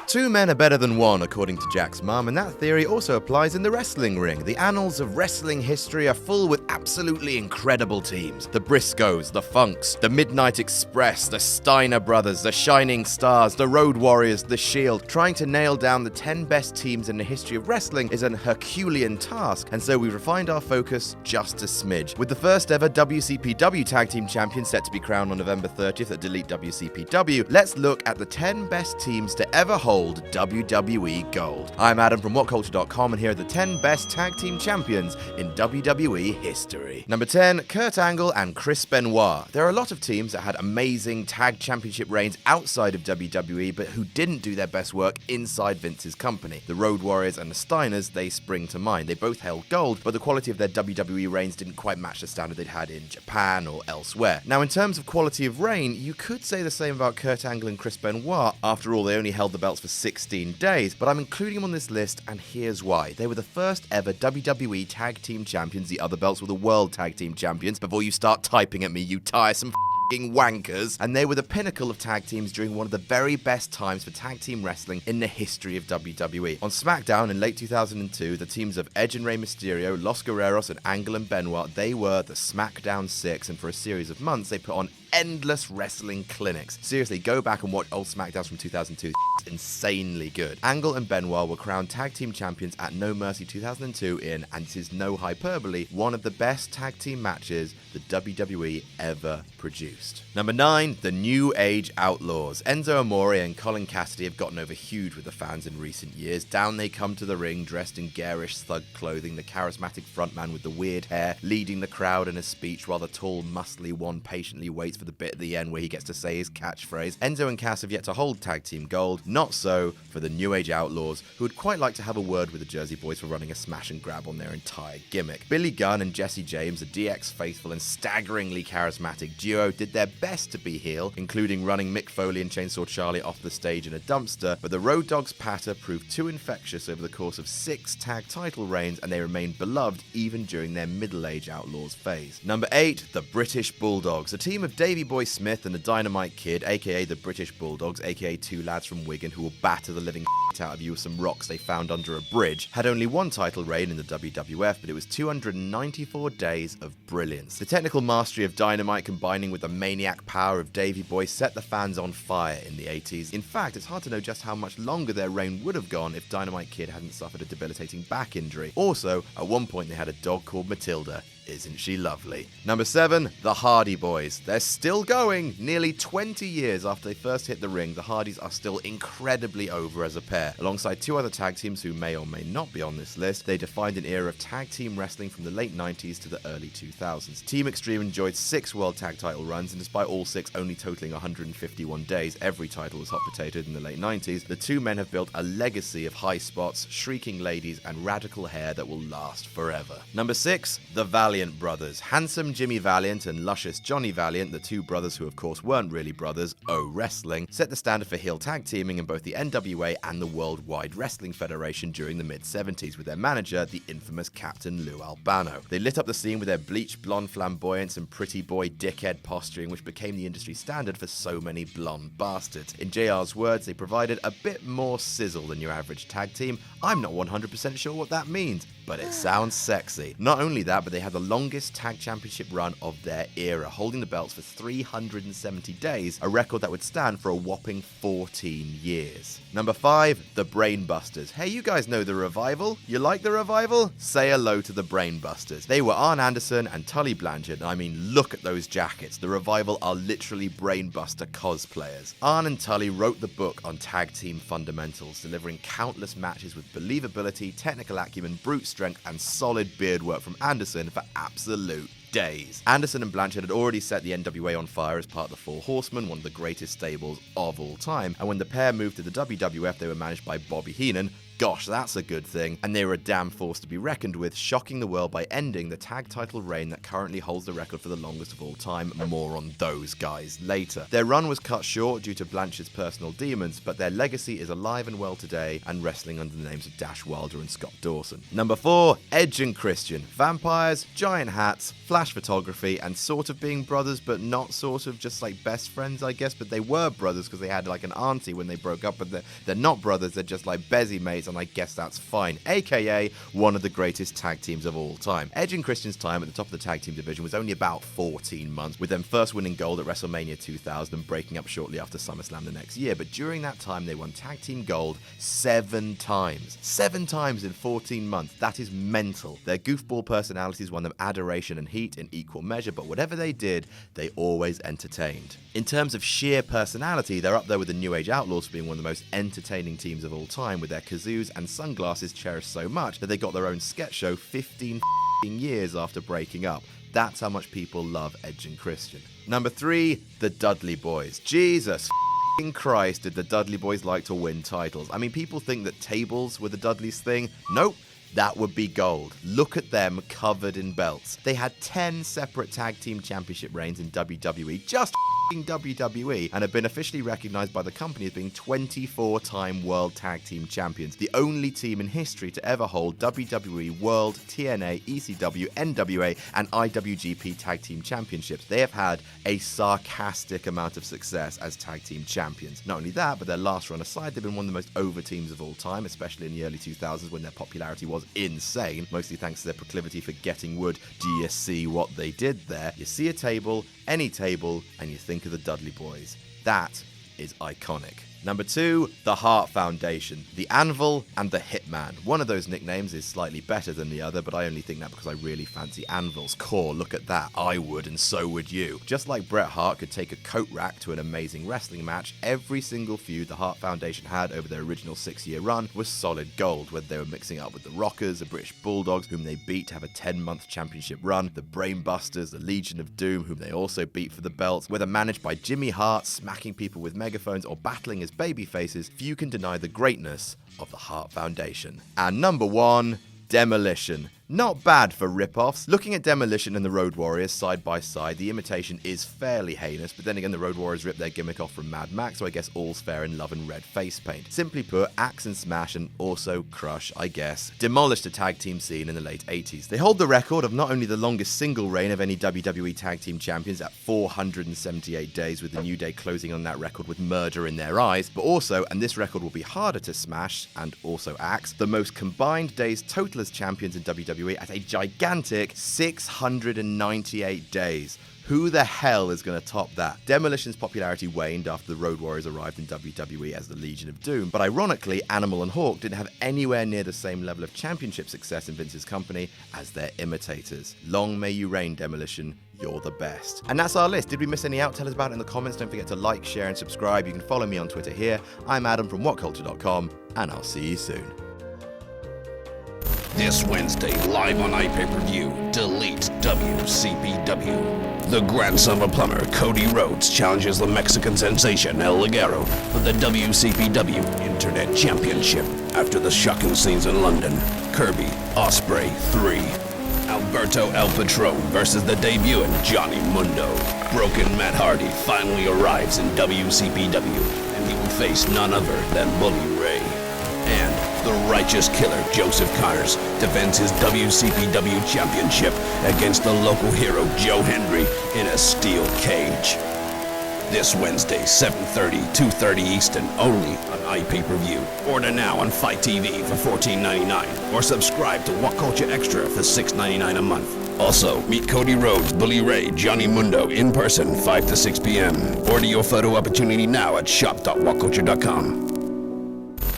Two men are better than one, according to Jack's mum, and that theory also applies in the wrestling ring. The annals of wrestling history are full with absolutely incredible teams. The Briscoes, the Funks, the Midnight Express, the Steiner Brothers, the Shining Stars, the Road Warriors, the Shield. Trying to nail down the 10 best teams in the history of wrestling is an Herculean task, and so we've refined our focus just a smidge. With the first ever WCPW Tag Team Champion set to be crowned on November 30th at Delete WCPW, let's look at the 10 best teams to ever hold WWE Gold. I'm Adam from WhatCulture.com, and here are the 10 best tag team champions in WWE history. Number 10, Kurt Angle and Chris Benoit. There are a lot of teams that had amazing tag championship reigns outside of WWE, but who didn't do their best work inside Vince's company. The Road Warriors and the Steiners, they spring to mind. They both held gold, but the quality of their WWE reigns didn't quite match the standard they'd had in Japan or elsewhere. Now, in terms of quality of reign, you could say the same about Kurt Angle and Chris Benoit. After all, they only held the belts for 16 days, but I'm including them on this list, and here's why. They were the first ever WWE Tag Team Champions. The other belts were the World Tag Team Champions. Before you start typing at me, you tiresome wankers. And they were the pinnacle of tag teams during one of the very best times for tag team wrestling in the history of WWE. On SmackDown in late 2002, the teams of Edge and Rey Mysterio, Los Guerreros, and Angle and Benoit, they were the SmackDown Six, and for a series of months, they put on endless wrestling clinics. Seriously, go back and watch old SmackDowns from 2002. It's insanely good. Angle and Benoit were crowned tag team champions at No Mercy 2002 in, and this is no hyperbole, one of the best tag team matches the WWE ever produced. Number 9, the New Age Outlaws. Enzo Amore and Colin Cassidy have gotten over huge with the fans in recent years. Down they come to the ring, dressed in garish thug clothing, the charismatic frontman with the weird hair leading the crowd in a speech while the tall, muscly one patiently waits for the bit at the end where he gets to say his catchphrase. Enzo and Cass have yet to hold tag team gold. Not so for the New Age Outlaws, who would quite like to have a word with the Jersey Boys for running a smash and grab on their entire gimmick. Billy Gunn and Jesse James, a DX faithful and staggeringly charismatic duo, did their best to be heel, including running Mick Foley and Chainsaw Charlie off the stage in a dumpster, but the Road Dogs patter proved too infectious over the course of 6 tag title reigns, and they remained beloved even during their Middle Age Outlaws phase. Number 8, the British Bulldogs. A team of Davey Boy Smith and the Dynamite Kid, aka the British Bulldogs, aka two lads from Wigan who will batter the living out of you with some rocks they found under a bridge, had only one title reign in the WWF, but it was 294 days of brilliance. The technical mastery of Dynamite combining with the maniac power of Davey Boy set the fans on fire in the 80s. In fact, it's hard to know just how much longer their reign would have gone if Dynamite Kid hadn't suffered a debilitating back injury. Also, at one point they had a dog called Matilda. Isn't she lovely? Number 7, the Hardy Boys. They're still going. Nearly 20 years after they first hit the ring, the Hardys are still incredibly over as a pair. Alongside 2 other tag teams who may or may not be on this list, they defined an era of tag team wrestling from the late 90s to the early 2000s. Team Extreme enjoyed 6 world tag title runs, and despite all 6 only totaling 151 days, every title was hot potatoed in the late 90s, the 2 men have built a legacy of high spots, shrieking ladies, and radical hair that will last forever. Number 6, the Valiant Brothers. Handsome Jimmy Valiant and luscious Johnny Valiant, the 2 brothers who of course weren't really brothers, Wrestling, set the standard for heel tag teaming in both the NWA and the Worldwide Wrestling Federation during the mid-70s, with their manager, the infamous Captain Lou Albano. They lit up the scene with their bleached blonde flamboyance and pretty boy dickhead posturing, which became the industry standard for so many blonde bastards. In JR's words, they provided a bit more sizzle than your average tag team. I'm not 100% sure what that means, but it sounds sexy. Not only that, but they had the longest tag championship run of their era, holding the belts for 370 days, a record that would stand for a whopping 14 years. Number 5, the Brainbusters. Hey, you guys know the Revival? You like the Revival? Say hello to the Brainbusters. They were Arn Anderson and Tully Blanchard, and I mean, look at those jackets. The Revival are literally Brainbuster cosplayers. Arn and Tully wrote the book on tag team fundamentals, delivering countless matches with believability, technical acumen, brute strength, and solid beard work from Anderson for absolute days. Anderson and Blanchard had already set the NWA on fire as part of the Four Horsemen, one of the greatest stables of all time, and when the pair moved to the WWF, they were managed by Bobby Heenan, Gosh, that's a good thing. And they were a damn force to be reckoned with, shocking the world by ending the tag title reign that currently holds the record for the longest of all time. More on those guys later. Their run was cut short due to Blanchard's personal demons, but their legacy is alive and well today and wrestling under the names of Dash Wilder and Scott Dawson. Number 4, Edge and Christian. Vampires, giant hats, flash photography, and sort of being brothers, but not sort of, just like best friends, I guess. But they were brothers because they had like an auntie when they broke up, but they're not brothers, they're just like Bezzy mates, and I guess that's fine. AKA one of the greatest tag teams of all time. Edge and Christian's time at the top of the tag team division was only about 14 months, with them first winning gold at WrestleMania 2000 and breaking up shortly after SummerSlam the next year. But during that time, they won tag team gold 7 times. 7 times in 14 months. That is mental. Their goofball personalities won them adoration and heat in equal measure, but whatever they did, they always entertained. In terms of sheer personality, they're up there with the New Age Outlaws for being one of the most entertaining teams of all time, with their kazoos and sunglasses cherished so much that they got their own sketch show 15 years after breaking up. That's how much people love Edge and Christian. Number 3, the Dudley Boyz. Jesus Christ, did the Dudley Boyz like to win titles. I mean, people think that tables were the Dudleys' thing. Nope. That would be gold. Look at them covered in belts. They had 10 separate tag team championship reigns in WWE, just WWE, and have been officially recognized by the company as being 24-time World Tag Team Champions, the only team in history to ever hold WWE World, TNA, ECW, NWA, and IWGP Tag Team Championships. They have had a sarcastic amount of success as tag team champions. Not only that, but their last run aside, they've been one of the most over teams of all time, especially in the early 2000s when their popularity was insane, mostly thanks to their proclivity for getting wood. Do you see what they did there? You see a table, any table, and you think of the Dudley Boyz. That is iconic. Number 2, the Hart Foundation, the Anvil, and the Hitman. One of those nicknames is slightly better than the other, but I only think that because I really fancy Anvil's core. Look at that. I would, and so would you. Just like Bret Hart could take a coat rack to an amazing wrestling match, every single feud the Hart Foundation had over their original 6-year run was solid gold, whether they were mixing up with the Rockers, the British Bulldogs, whom they beat to have a 10-month championship run, the Brainbusters, the Legion of Doom, whom they also beat for the belts, whether managed by Jimmy Hart, smacking people with megaphones, or battling as baby faces, few can deny the greatness of the Hart Foundation. And number 1, Demolition. Not bad for rip-offs. Looking at Demolition and the Road Warriors side by side, the imitation is fairly heinous, but then again the Road Warriors ripped their gimmick off from Mad Max, so I guess all's fair in love and red face paint. Simply put, axe and smash and also crush, I guess, demolished the tag team scene in the late 80s. They hold the record of not only the longest single reign of any WWE tag team champions at 478 days, with the New Day closing on that record with murder in their eyes, but also, and this record will be harder to smash and also axe, the most combined days total as champions in WWE at a gigantic 698 days. Who the hell is going to top that? Demolition's popularity waned after the Road Warriors arrived in WWE as the Legion of Doom, but ironically, Animal and Hawk didn't have anywhere near the same level of championship success in Vince's company as their imitators. Long may you reign, Demolition. You're the best. And that's our list. Did we miss any out? Tell us about it in the comments. Don't forget to like, share, and subscribe. You can follow me on Twitter here. I'm Adam from WhatCulture.com, and I'll see you soon. This Wednesday, live on iPay-Per-View, Delete WCPW. The grandson of a plumber, Cody Rhodes, challenges the Mexican sensation El Ligero for the WCPW Internet Championship after the shocking scenes in London. Kirby Ospreay 3. Alberto El Patron versus the debutant Johnny Mundo. Broken Matt Hardy finally arrives in WCPW, and he will face none other than Bully Ray. And the Righteous Killer Joseph Connors defends his WCPW championship against the local hero Joe Hendry in a steel cage. This Wednesday, 7:30, 2:30 Eastern, only on iPay-Per-View. Order now on Fight TV for $14.99 or subscribe to WhatCulture Extra for $6.99 a month. Also, meet Cody Rhodes, Bully Ray, Johnny Mundo in person, 5 to 6 p.m. Order your photo opportunity now at shop.whatculture.com.